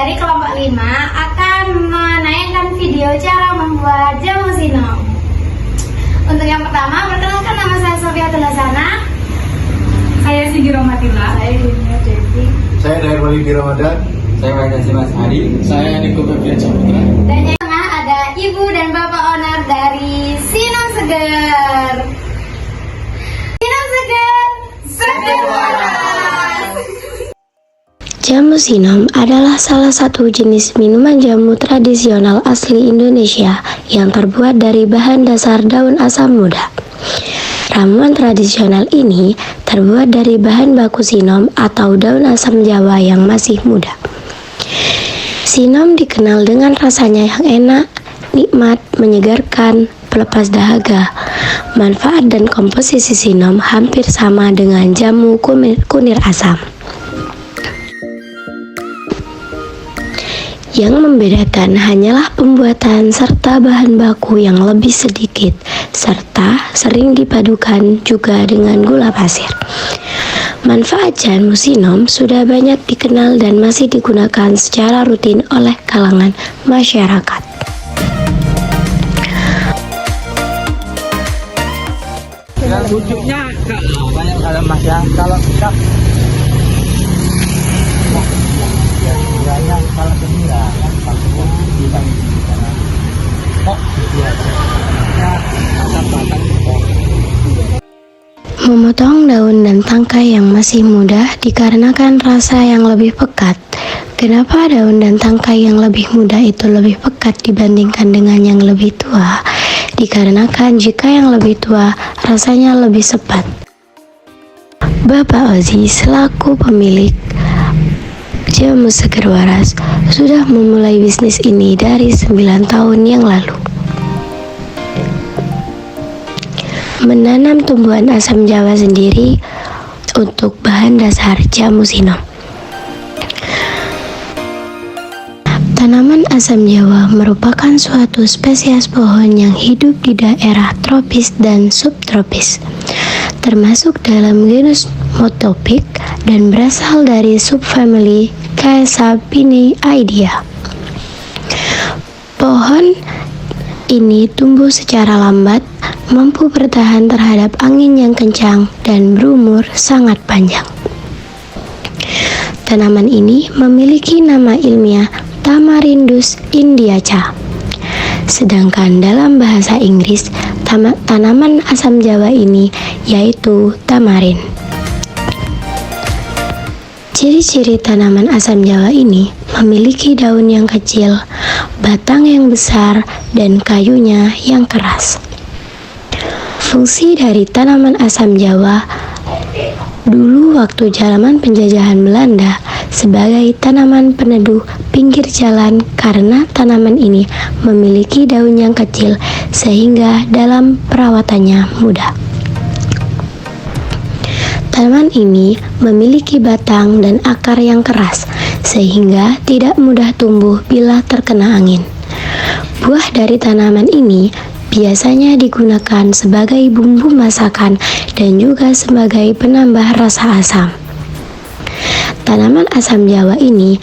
dari kelompok 5 akan menayangkan video cara membuat jamu sinom. Untuk yang pertama, perkenalkan, nama saya Sofia Tulasana. Saya Sigi Romatila. Saya Dunia Devi. Saya dari Walidi Ramadan. Saya Wahid Mas Hari. Saya Niko Febrian Saputra. Dan yang tengah ada Ibu dan Bapak owner dari Sinom Seger. Sinom Seger, seger waras. Jamu sinom adalah salah satu jenis minuman jamu tradisional asli Indonesia yang terbuat dari bahan dasar daun asam muda. Ramuan tradisional ini terbuat dari bahan baku sinom atau daun asam Jawa yang masih muda. Sinom dikenal dengan rasanya yang enak, nikmat, menyegarkan, pelepas dahaga. Manfaat dan komposisi sinom hampir sama dengan jamu kunir asam. Yang membedakan hanyalah pembuatan serta bahan baku yang lebih sedikit, serta sering dipadukan juga dengan gula pasir. Manfaat jamu sinom sudah banyak dikenal dan masih digunakan secara rutin oleh kalangan masyarakat. Wujudnya banyak kalau Mas ya. Kalau kita kalau semira kan kalau kita di sana kok biasa batang Memotong daun dan tangkai yang masih muda dikarenakan rasa yang lebih pekat. Kenapa daun dan tangkai yang lebih muda itu lebih pekat dibandingkan dengan yang lebih tua? Dikarenakan jika yang lebih tua rasanya lebih sepat. Bapak Ozi selaku pemilik Jamu Seger Waras sudah memulai bisnis ini dari 9 tahun yang lalu. Menanam tumbuhan asam Jawa sendiri untuk bahan dasar jamu sinom. Tanaman asam Jawa merupakan suatu spesies pohon yang hidup di daerah tropis dan subtropis, termasuk dalam genus Motopic dan berasal dari subfamili Caesalpinidae. Pohon ini tumbuh secara lambat, mampu bertahan terhadap angin yang kencang, dan berumur sangat panjang. Tanaman ini memiliki nama ilmiah Tamarindus indiaca. Sedangkan dalam bahasa Inggris, tanaman asam Jawa ini yaitu tamarin. Ciri-ciri tanaman asam Jawa ini memiliki daun yang kecil, batang yang besar, dan kayunya yang keras. Fungsi dari tanaman asam Jawa dulu waktu zaman penjajahan Belanda sebagai tanaman peneduh pinggir jalan karena tanaman ini memiliki daun yang kecil sehingga dalam perawatannya mudah. Tanaman ini memiliki batang dan akar yang keras sehingga tidak mudah tumbuh bila terkena angin. Buah dari tanaman ini biasanya digunakan sebagai bumbu masakan dan juga sebagai penambah rasa asam. Tanaman asam Jawa ini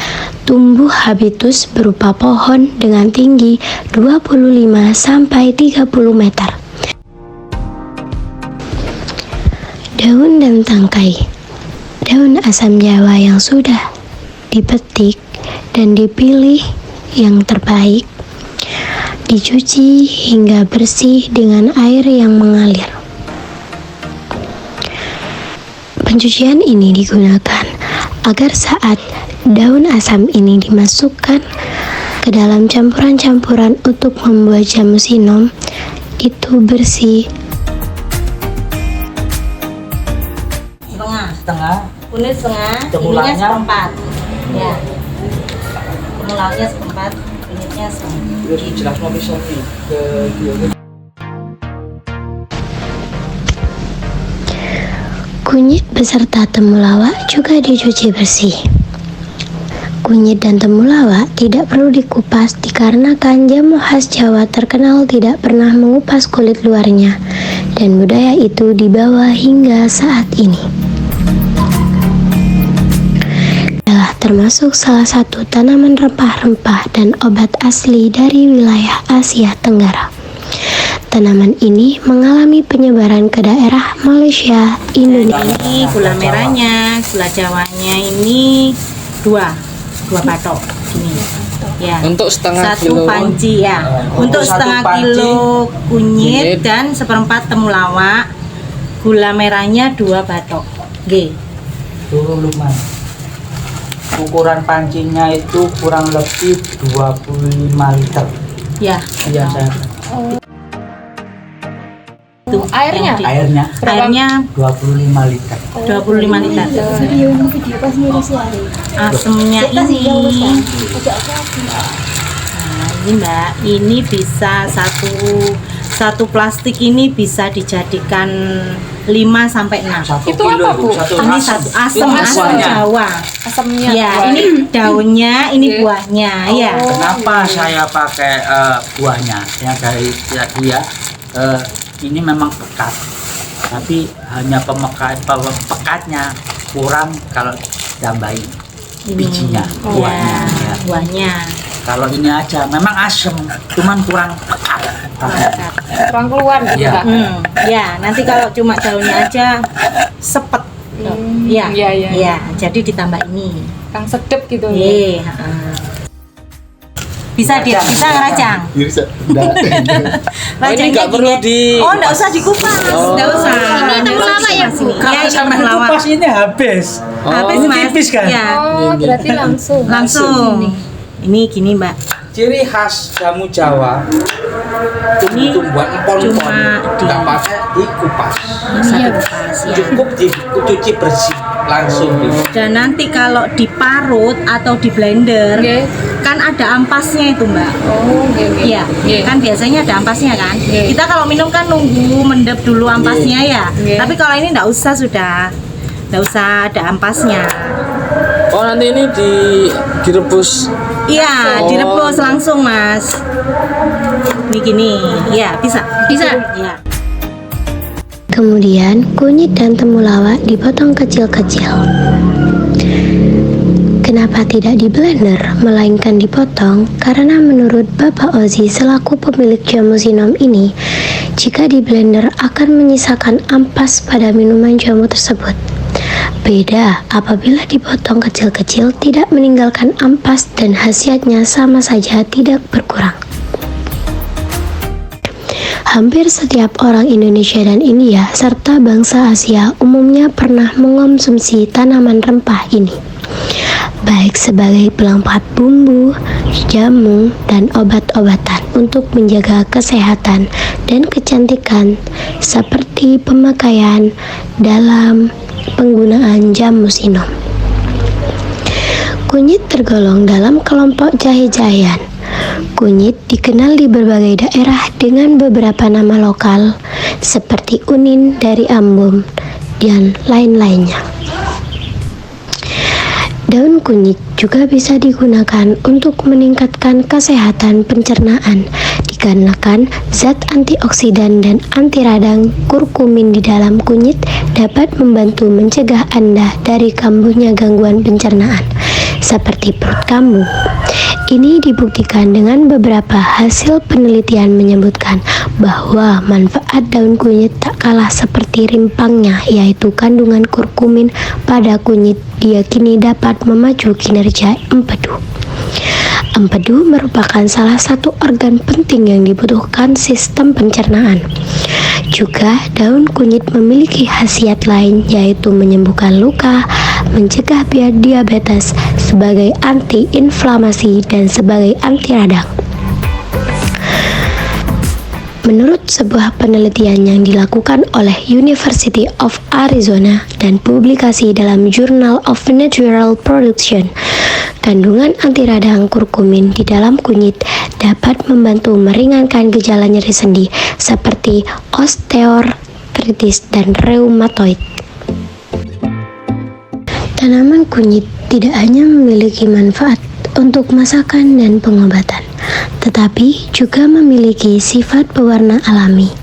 tumbuh habitus berupa pohon dengan tinggi 25 sampai 30 meter. Daun dan tangkai daun asam Jawa yang sudah dipetik dan dipilih yang terbaik dicuci hingga bersih dengan air yang mengalir. Pencucian ini digunakan agar saat daun asam ini dimasukkan ke dalam campuran-campuran untuk membuat jamu sinom itu bersih. Setengah. Kunyit setengah, Cemulangnya? ininya seperempat. Ya. Cemulangnya seperempat, kunyitnya setengah. jelas mau bisa ke Kunyit beserta temulawak juga dicuci bersih. Kunyit dan temulawak tidak perlu dikupas dikarenakan jamu khas Jawa terkenal tidak pernah mengupas kulit luarnya, dan budaya itu dibawa hingga saat ini. Adalah termasuk salah satu tanaman rempah-rempah dan obat asli dari wilayah Asia Tenggara. Tanaman ini mengalami penyebaran ke daerah Malaysia, Indonesia. Ini gula merahnya, gula jawanya ini dua batok gini. Ya. Untuk setengah satu kilo panci ya. Untuk setengah kilo kunyit dan seperempat temulawak. Gula merahnya 2 batok. G. Dulu Lukman, ukuran pancinya itu kurang lebih 25 liter. Ya. Iya saya. Itu Airnya? Airnya 25 liter. 25 liter. Asemnya ini. Nah, ini Mbak, ini bisa satu plastik ini bisa dijadikan 5 sampai 6. 1 Itu kilo apa, itu, Bu? satu Ini asam. satu asam buahnya. Jawa. Asamnya. Ya, ini daunnya, ini buahnya, ya. Kenapa saya pakai buahnya? Yang dari tadi ya, ini memang pekat, tapi hanya pekatnya kurang kalau tambahin bijinya, buahnya. Ya, Ya. buahnya. Kalau ini aja memang asam, cuman kurang pekat. Kurang keluar gitu Iya. Kak. Ya, nanti kalau cuma daunnya aja sepet. Ya, iya, iya. ya. Jadi ditambah ini. Kang sedep gitu. Ye, bisa ngeracang. Bisa. Racangnya ini nggak perlu gini. di- Oh, nggak usah dikupas, nggak usah. Ini temulawak ya, Bu? Ya, ini Sama temulawak. kupas ini habis. Habis, ini Mas. tipis kan? Ya, Oh, berarti langsung. langsung. Ini gini, Mbak. Ciri khas jamu Jawa Ini itu buat empon-empon, cuma di- nggak pakai dikupas, Bisa dikupas ya. cukup dicuci bersih langsung. Dan nanti kalau diparut atau di blender, Oke. kan ada ampasnya itu, Mbak. Oh, oke oke. Iya, Iya. kan biasanya ada ampasnya kan. Iya. Kita kalau minum kan nunggu mendep dulu ampasnya ya. Iya. Tapi kalau ini nggak usah sudah, nggak usah ada ampasnya. Oh, nanti ini direbus. Iya, Oh. direbus langsung, Mas. Ini gini, ya bisa. Ya. Kemudian kunyit dan temulawak dipotong kecil-kecil. Kenapa tidak di blender, melainkan dipotong? Karena menurut Bapak Ozi selaku pemilik jamu Sinom ini, jika di blender akan menyisakan ampas pada minuman jamu tersebut. Beda apabila dipotong kecil-kecil tidak meninggalkan ampas dan khasiatnya sama saja tidak berkurang. Hampir setiap orang Indonesia dan India serta bangsa Asia umumnya pernah mengonsumsi tanaman rempah ini, baik sebagai pelengkap bumbu, jamu, dan obat-obatan untuk menjaga kesehatan dan kecantikan seperti pemakaian dalam penggunaan jamu Sinom. Kunyit tergolong dalam kelompok jahe-jahean. Kunyit dikenal di berbagai daerah dengan beberapa nama lokal seperti unin dari Ambon dan lain-lainnya. Daun kunyit juga bisa digunakan untuk meningkatkan kesehatan pencernaan dikarenakan zat antioksidan dan anti radang kurkumin di dalam kunyit dapat membantu mencegah Anda dari kambuhnya gangguan pencernaan seperti perut kambuh. Ini dibuktikan dengan beberapa hasil penelitian menyebutkan bahwa manfaat daun kunyit tak kalah seperti rimpangnya, yaitu kandungan kurkumin pada kunyit diyakini dapat memacu kinerja empedu. Empedu merupakan salah satu organ penting yang dibutuhkan sistem pencernaan. Juga daun kunyit memiliki khasiat lain, yaitu menyembuhkan luka, mencegah diabetes, sebagai anti-inflamasi dan sebagai anti radang. Menurut sebuah penelitian yang dilakukan oleh University of Arizona dan publikasi dalam Journal of Natural Production, kandungan anti radang kurkumin di dalam kunyit dapat membantu meringankan gejala nyeri sendi seperti osteoartritis dan reumatoid. Tanaman kunyit tidak hanya memiliki manfaat untuk masakan dan pengobatan, tetapi juga memiliki sifat pewarna alami.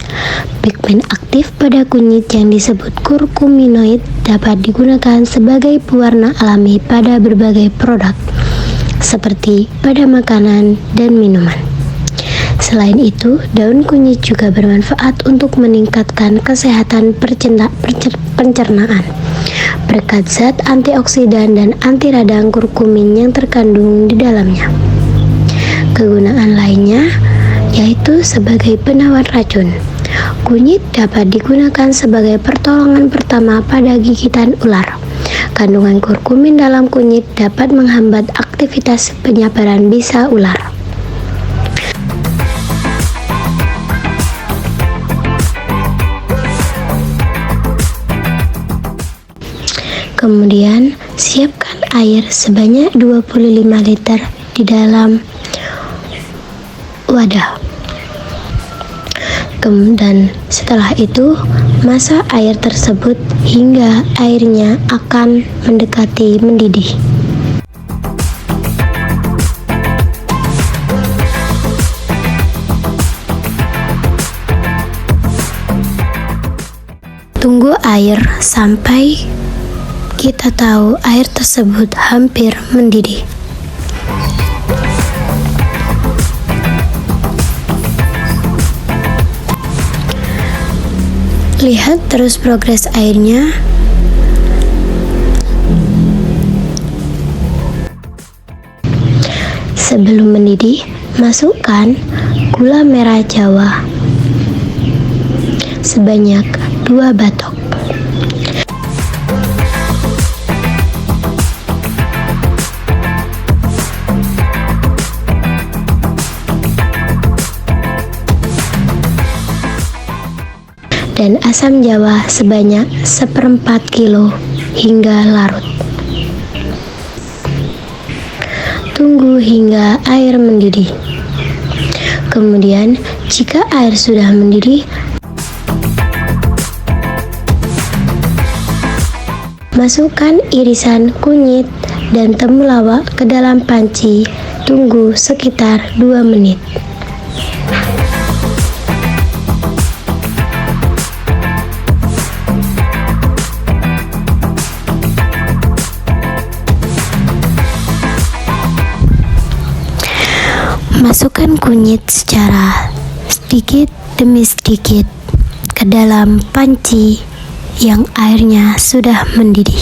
Pigmen aktif pada kunyit yang disebut kurkuminoid dapat digunakan sebagai pewarna alami pada berbagai produk, seperti pada makanan dan minuman. Selain itu, daun kunyit juga bermanfaat untuk meningkatkan kesehatan pencernaan berkat zat antioksidan dan anti radang kurkumin yang terkandung di dalamnya. Kegunaan lainnya yaitu sebagai penawar racun. Kunyit dapat digunakan sebagai pertolongan pertama pada gigitan ular. Kandungan kurkumin dalam kunyit dapat menghambat aktivitas penyebaran bisa ular. Kemudian, siapkan air sebanyak 25 liter di dalam wadah. Dan setelah itu, masak air tersebut hingga airnya akan mendekati mendidih. Tunggu air sampai kita tahu air tersebut hampir mendidih. Lihat terus progres airnya. Sebelum mendidih, masukkan gula merah Jawa sebanyak 2 batok. Dan asam jawa sebanyak 1/4 kilo hingga larut. Tunggu hingga air mendidih. Kemudian, jika air sudah mendidih, masukkan irisan kunyit dan temulawak ke dalam panci. Tunggu sekitar 2 menit. Masukkan kunyit secara sedikit demi sedikit ke dalam panci yang airnya sudah mendidih.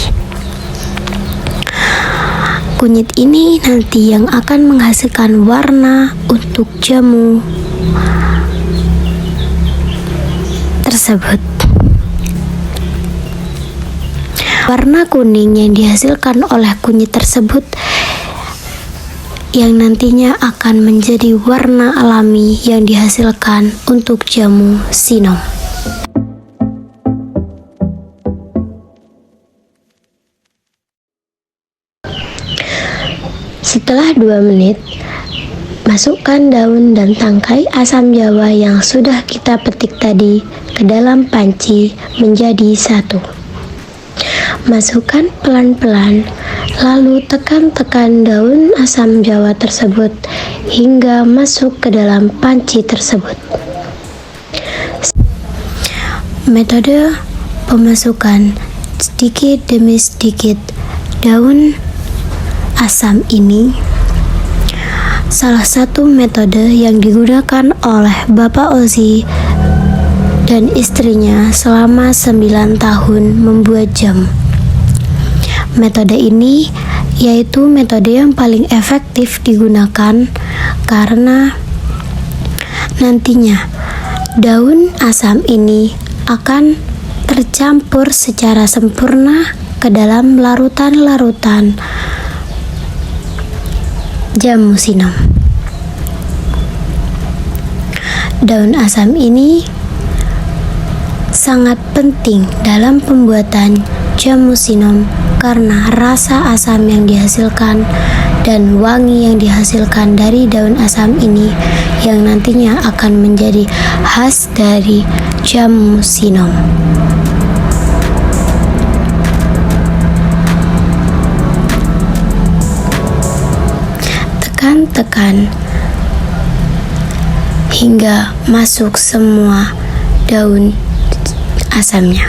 Kunyit ini nanti yang akan menghasilkan warna untuk jamu tersebut. Warna kuning yang dihasilkan oleh kunyit tersebut yang nantinya akan menjadi warna alami yang dihasilkan untuk jamu sinom. Setelah 2 menit, masukkan daun dan tangkai asam jawa yang sudah kita petik tadi ke dalam panci menjadi satu. Masukkan pelan-pelan, lalu tekan-tekan daun asam jawa tersebut hingga masuk ke dalam panci tersebut. Metode pemasukan sedikit demi sedikit daun asam ini salah satu metode yang digunakan oleh Bapak Ozi dan istrinya selama 9 tahun membuat jamu. Metode ini yaitu metode yang paling efektif digunakan karena nantinya daun asam ini akan tercampur secara sempurna ke dalam larutan-larutan jamu sinom. Daun asam ini sangat penting dalam pembuatan jamu sinom karena rasa asam yang dihasilkan dan wangi yang dihasilkan dari daun asam ini yang nantinya akan menjadi khas dari jamu sinom. Tekan-tekan hingga masuk semua daun asamnya.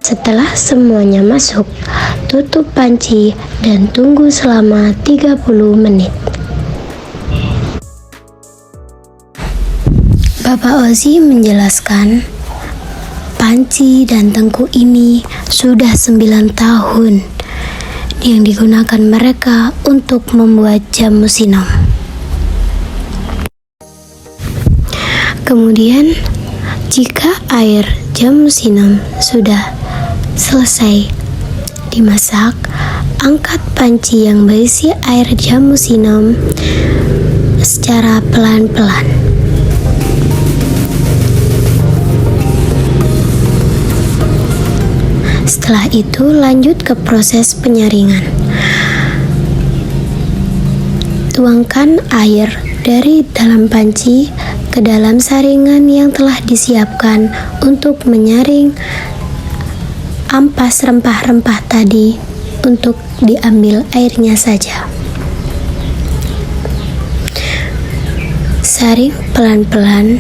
Setelah semuanya masuk, tutup panci dan tunggu selama 30 menit. Bapak Ozi menjelaskan, panci dan tengku ini sudah 9 tahun yang digunakan mereka untuk membuat jamu sinom. Kemudian, jika air jamu sinom sudah selesai dimasak, angkat panci yang berisi air jamu sinom secara pelan-pelan. Setelah itu lanjut ke proses penyaringan. Tuangkan air dari dalam panci ke dalam saringan yang telah disiapkan untuk menyaring ampas rempah-rempah tadi untuk diambil airnya saja. Saring pelan-pelan.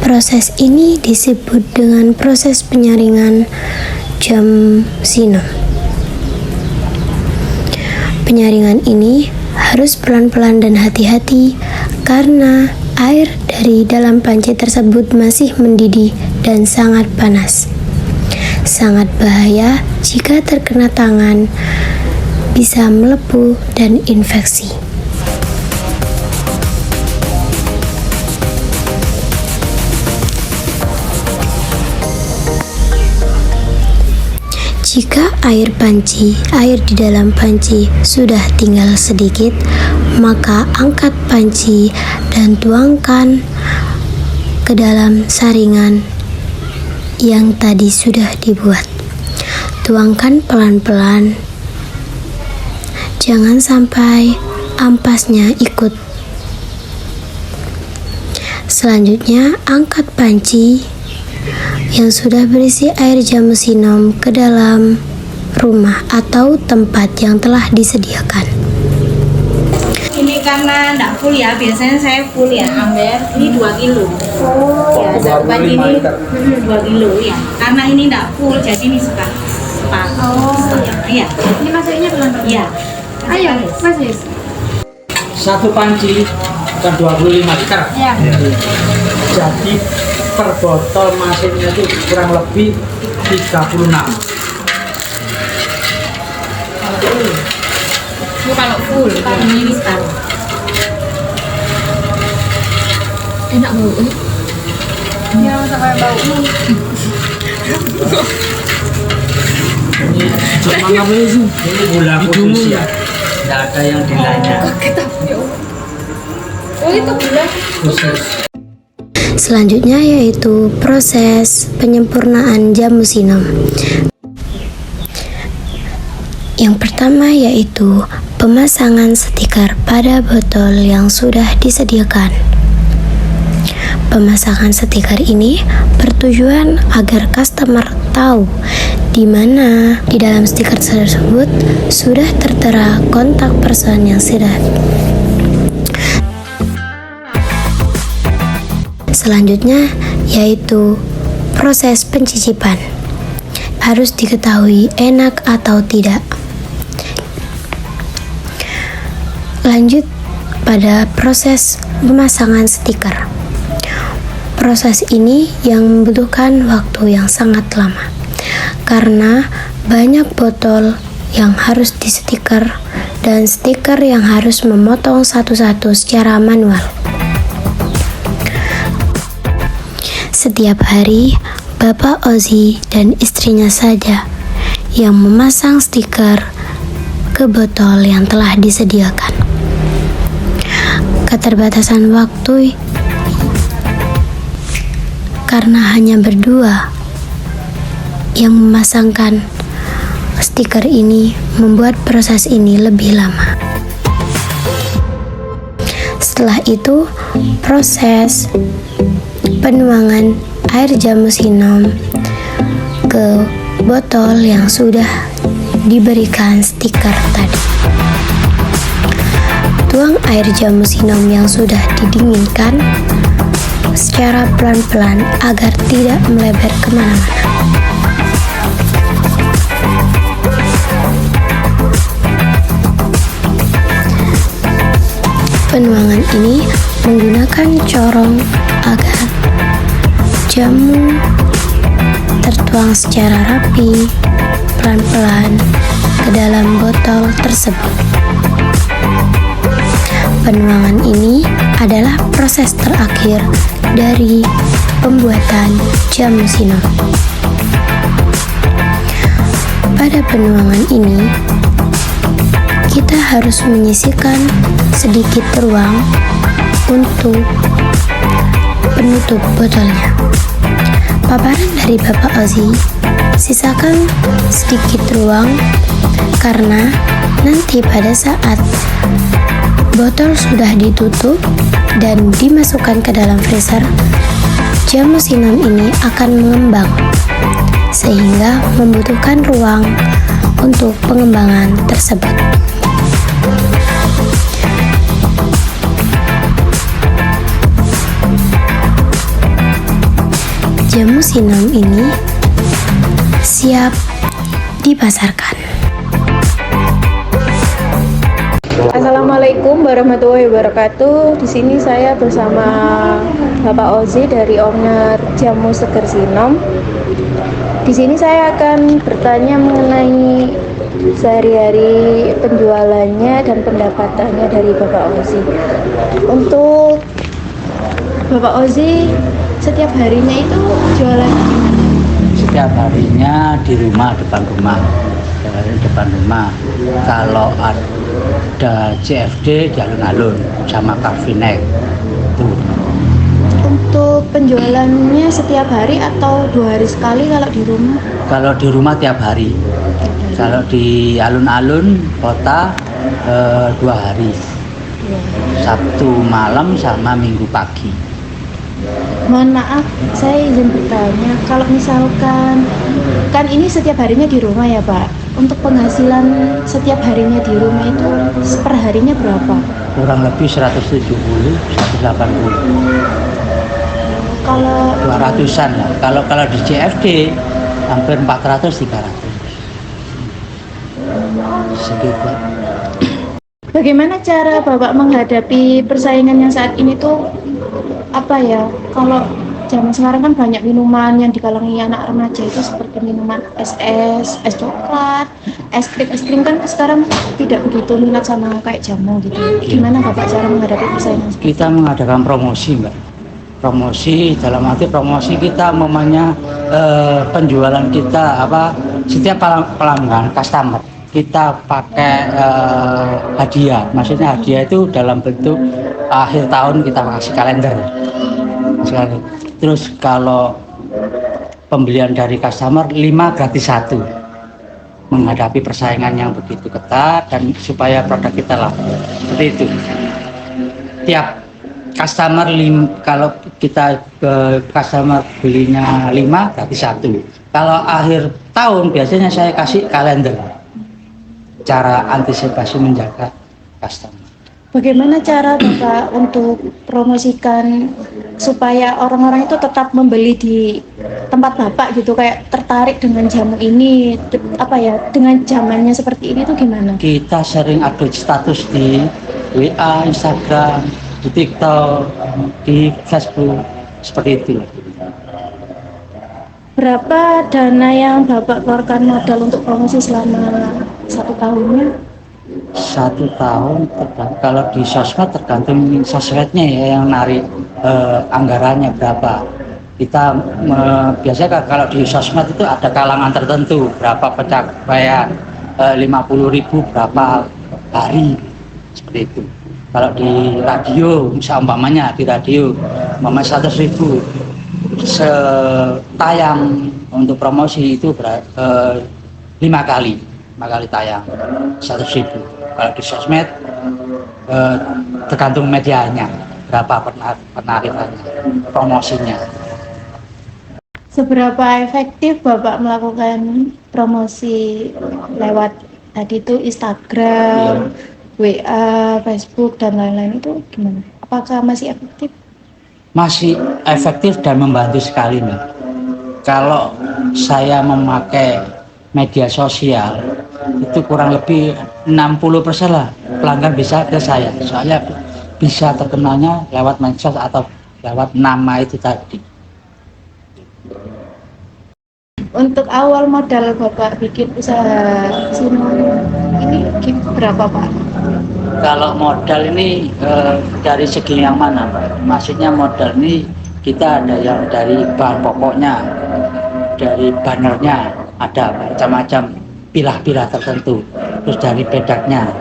Proses ini disebut dengan proses penyaringan jamu sinom. Penyaringan ini harus pelan-pelan dan hati-hati karena air dari dalam panci tersebut masih mendidih dan sangat panas. Sangat bahaya jika terkena tangan, bisa melepuh dan infeksi. Jika air di dalam panci sudah tinggal sedikit, maka angkat panci dan tuangkan ke dalam saringan yang tadi sudah dibuat. Tuangkan pelan-pelan, jangan sampai ampasnya ikut. Selanjutnya, angkat panci yang sudah berisi air jamu sinom ke dalam rumah atau tempat yang telah disediakan. Ini karena enggak full ya, biasanya saya full ya, Amber. Ini 2 kilo. Oh. Ya, satu panci ini 2 kilo ya. Karena ini enggak full, jadi ini separuh. Oh. Iya. Ini masuknya pelan-pelan. Iya. Ayo, Mas Yus. Satu panci kan 25 liter. Ya. Jadi per botol masinnya itu kurang lebih 36. Ini kalau full, Ini separuh. enak bau. Ya, sampai bau. Ini cuma ngapain sih? Ini gula khusus ya. Tidak ada yang dilanya. Oh, itu gula Khusus. Selanjutnya yaitu proses penyempurnaan jamu sinom. Yang pertama yaitu pemasangan stiker pada botol yang sudah disediakan. Pemasangan stiker ini bertujuan agar customer tahu di mana di dalam stiker tersebut sudah tertera kontak person yang sudah. Selanjutnya yaitu proses pencicipan. Harus diketahui enak atau tidak. Lanjut pada proses pemasangan stiker. Proses ini yang membutuhkan waktu yang sangat lama karena banyak botol yang harus distiker dan stiker yang harus memotong satu-satu secara manual. Setiap hari, Bapak Ozi dan istrinya saja yang memasang stiker ke botol yang telah disediakan. karena hanya berdua yang memasangkan stiker ini membuat proses ini lebih lama. Setelah itu, proses penuangan air jamu sinom ke botol yang sudah diberikan stiker tadi. Tuang air jamu sinom yang sudah didinginkan secara pelan-pelan agar tidak melebar kemana-mana. Penuangan ini menggunakan corong agar jamu tertuang secara rapi, pelan-pelan ke dalam botol tersebut. Penuangan ini adalah proses terakhir dari pembuatan jamu sinom. Pada penuangan ini, kita harus menyisihkan sedikit ruang untuk penutup botolnya. Paparan dari Bapak Ozi, sisakan sedikit ruang karena nanti pada saat botol sudah ditutup dan dimasukkan ke dalam freezer, jamu sinom ini akan mengembang sehingga membutuhkan ruang untuk pengembangan tersebut. Jamu sinom ini siap dipasarkan. Assalamualaikum warahmatullahi wabarakatuh. Di sini saya bersama Bapak Ozi dari owner Jamu Seger Sinom. Di sini saya akan bertanya mengenai sehari-hari penjualannya dan pendapatannya dari Bapak Ozi. Untuk Bapak Ozi, setiap harinya itu jualannya gimana? Setiap harinya di rumah, depan rumah. Setiap hari depan rumah. Kalau ada CFD di alun-alun sama Carvinek itu. Untuk penjualannya setiap hari atau 2 hari sekali kalau di rumah? Kalau di rumah tiap hari. Kalau di alun-alun kota 2 hari. Sabtu malam sama Minggu pagi. Mohon maaf, saya izin bertanya, kalau misalkan kan ini setiap harinya di rumah ya Pak, untuk penghasilan setiap harinya di rumah itu per harinya berapa? Kurang lebih 170, 180. Kalau 200-an lah. Kalau di CFD hampir 400, 300. Segitu. bagaimana cara Bapak menghadapi persaingan yang saat ini tuh apa ya? Kalau zaman sekarang kan banyak minuman yang dikalangi anak remaja itu seperti minuman es coklat, es krim kan sekarang tidak begitu minat sama kayak jamu gitu. Gimana Bapak cara menghadapi persaingan? Kita mengadakan promosi, Mbak. Promosi dalam arti promosi kita memangnya penjualan kita setiap pelanggan customer kita pakai hadiah. Maksudnya hadiah itu dalam bentuk akhir tahun kita kasih kalender. Terus kalau pembelian dari customer 5 gratis 1, menghadapi persaingan yang begitu ketat dan supaya produk kita laku. Seperti itu. Tiap customer kalau kita customer belinya 5 gratis 1. Kalau akhir tahun biasanya saya kasih kalender. Cara antisipasi menjaga customer. Bagaimana cara Bapak untuk promosikan supaya orang-orang itu tetap membeli di tempat Bapak gitu, kayak tertarik dengan jamu ini, dengan zamannya seperti ini tuh gimana? Kita sering update status di WA, Instagram, di TikTok, di Facebook, seperti itu. Berapa dana yang Bapak keluarkan modal untuk promosi selama 1 tahunnya? 1 tahun kalau di sosmed tergantung sosmednya ya yang narik anggarannya berapa. Kita biasanya kalau di sosmed itu ada kalangan tertentu berapa pencapaian 50.000 berapa hari seperti itu. Kalau di radio umpamanya di radio 100.000 tayang untuk promosi itu 5 kali tayang 100.000. Kalau di sosmed tergantung medianya berapa penarifannya, promosinya. Seberapa efektif Bapak melakukan promosi lewat tadi itu Instagram, WA, Facebook dan lain-lain itu gimana? Apakah masih efektif? Masih efektif dan membantu sekali nih. Kalau saya memakai media sosial itu kurang lebih 60% lah pelanggan bisa ke saya, soalnya bisa terkenalnya lewat medsos atau lewat nama itu tadi. Untuk awal modal Bapak bikin usaha Sinom ini berapa Pak? Kalau modal ini dari segi yang mana, Pak? Maksudnya modal ini kita ada yang dari bahan pokoknya, dari bannernya, ada macam-macam pilah-pilah tertentu, terus dari bedaknya,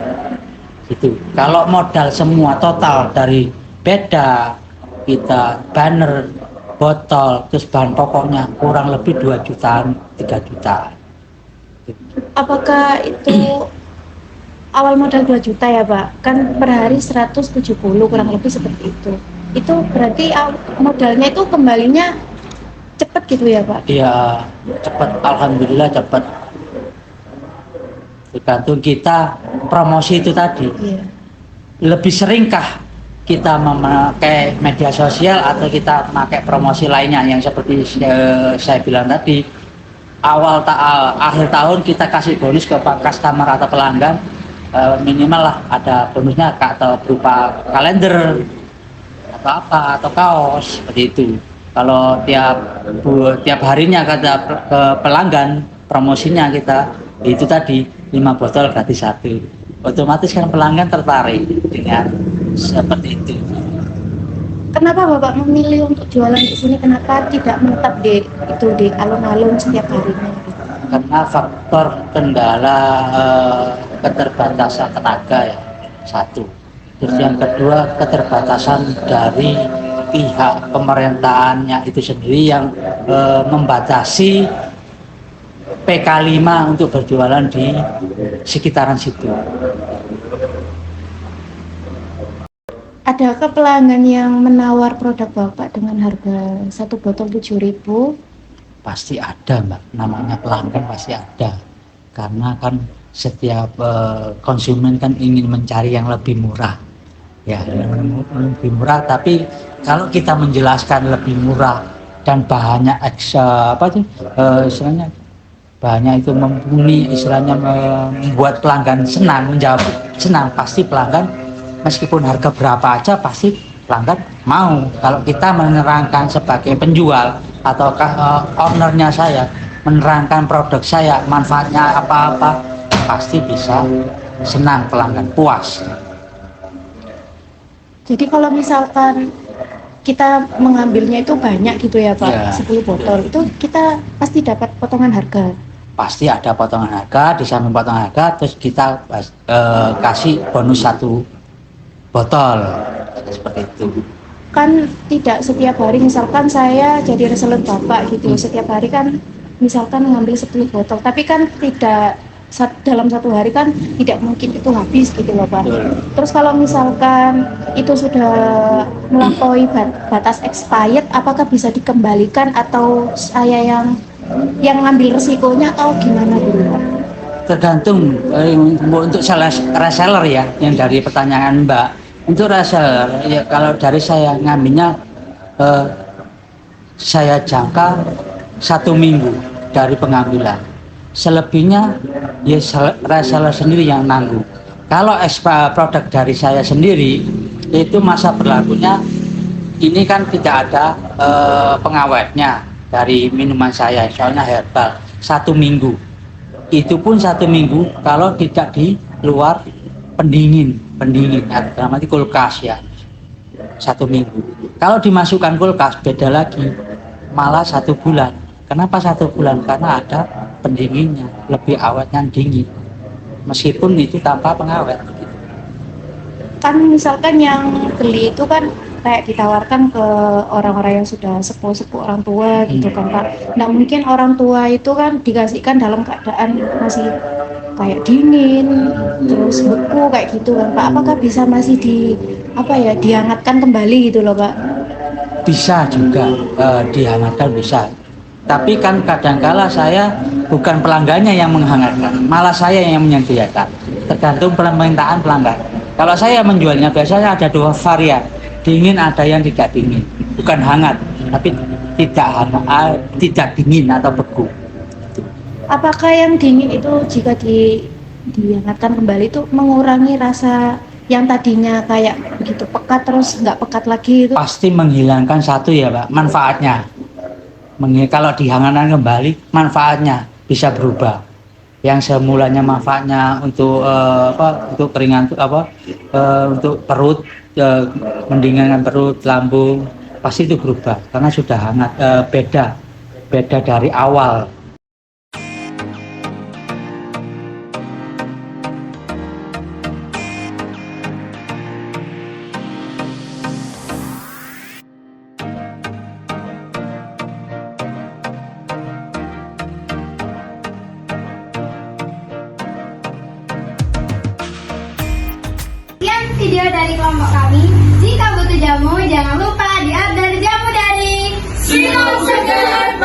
gitu. Kalau modal semua total dari beda kita, banner, botol, terus bahan pokoknya kurang lebih 2 jutaan, 3 juta. Apakah itu awal modal 2 juta ya Pak? Kan per hari 170 kurang lebih seperti itu. Itu berarti modalnya itu kembalinya cepat gitu ya Pak? Iya, cepat, alhamdulillah cepat. Tergantung kita promosi itu tadi. Iya. Lebih seringkah kita memakai media sosial atau kita memakai promosi lainnya yang seperti saya bilang tadi, akhir tahun kita kasih bonus ke customer atau pelanggan, minimal lah ada bonusnya atau berupa kalender atau apa atau kaos seperti itu. Kalau tiap harinya kata ke pelanggan promosinya kita itu tadi 5 botol gratis 1, otomatis kan pelanggan tertarik dengan seperti itu. Kenapa Bapak memilih untuk jualan di sini? Kenapa tidak menetap di alun-alun setiap harinya? Karena faktor kendala keterbatasan tenaga ya, satu. Terus yang kedua keterbatasan dari pihak pemerintahannya itu sendiri yang membatasi PK5 untuk berjualan di sekitaran situ. Adakah pelanggan yang menawar produk Bapak dengan harga 1 botol 7.000? Pasti ada Mbak, namanya pelanggan pasti ada. Karena kan setiap konsumen kan ingin mencari yang lebih murah. Ya, lebih murah, tapi kalau kita menjelaskan lebih murah dan bahannya istilahnya bahannya itu mumpuni, istilahnya membuat pelanggan senang, menjawab senang, pasti pelanggan meskipun harga berapa aja pasti pelanggan mau. Kalau kita menerangkan sebagai penjual ataukah ownernya saya menerangkan produk saya manfaatnya apa-apa, pasti bisa senang, pelanggan puas. Jadi kalau misalkan kita mengambilnya itu banyak gitu ya Pak, Ya. 10 botol itu kita pasti dapat potongan harga. Pasti ada potongan harga, di samping potongan harga terus kita kasih bonus 1 botol seperti itu. Kan tidak setiap hari, misalkan saya jadi reseller Bapak gitu, setiap hari kan misalkan mengambil 10 botol, tapi kan tidak dalam 1 hari kan tidak mungkin itu habis gitu loh Pak. Terus kalau misalkan itu sudah melampaui batas expired, apakah bisa dikembalikan atau saya yang ngambil resikonya atau gimana dulu Pak? Tergantung untuk reseller ya, yang dari pertanyaan Mbak. Untuk reseller ya, kalau dari saya ngambilnya saya jangka 1 minggu dari pengambilan. Selebihnya ya reseller sendiri yang nanggung. Kalau produk dari saya sendiri itu masa berlakunya ini kan tidak ada pengawetnya dari minuman saya, soalnya herbal 1 minggu. Itu pun 1 minggu kalau tidak di luar pendingin dalam arti kulkas ya, 1 minggu. Kalau dimasukkan kulkas beda lagi, malah 1 bulan. Kenapa 1 bulan? Karena ada pendinginnya, lebih awetnya dingin, meskipun itu tanpa pengawet. Kan misalkan yang beli itu kan kayak ditawarkan ke orang-orang yang sudah sepuh-sepuh orang tua gitu kan Pak. Nah mungkin orang tua itu kan dikasihkan dalam keadaan masih kayak dingin, terus beku kayak gitu kan Pak. Apakah bisa masih dihangatkan kembali gitu loh Pak? Bisa juga dihangatkan bisa. Tapi kan kadangkala saya bukan pelanggannya yang menghangatkan, malah saya yang menyediakan. Tergantung permintaan pelanggan. Kalau saya menjualnya biasanya ada 2 varian, dingin ada yang tidak dingin, bukan hangat, tapi tidak dingin atau beku. Apakah yang dingin itu jika dihangatkan kembali itu mengurangi rasa yang tadinya kayak begitu pekat terus nggak pekat lagi itu? Pasti menghilangkan satu ya Pak, manfaatnya. Kalau dihangatkan kembali, manfaatnya bisa berubah. Yang semulanya manfaatnya untuk untuk keringan untuk perut, mendingankan perut, lambung, pasti itu berubah karena sudah hangat, beda dari awal. Sekian video dari kelompok kami. Jika butuh jamu, jangan lupa di-order jamu dari Sinom Seger.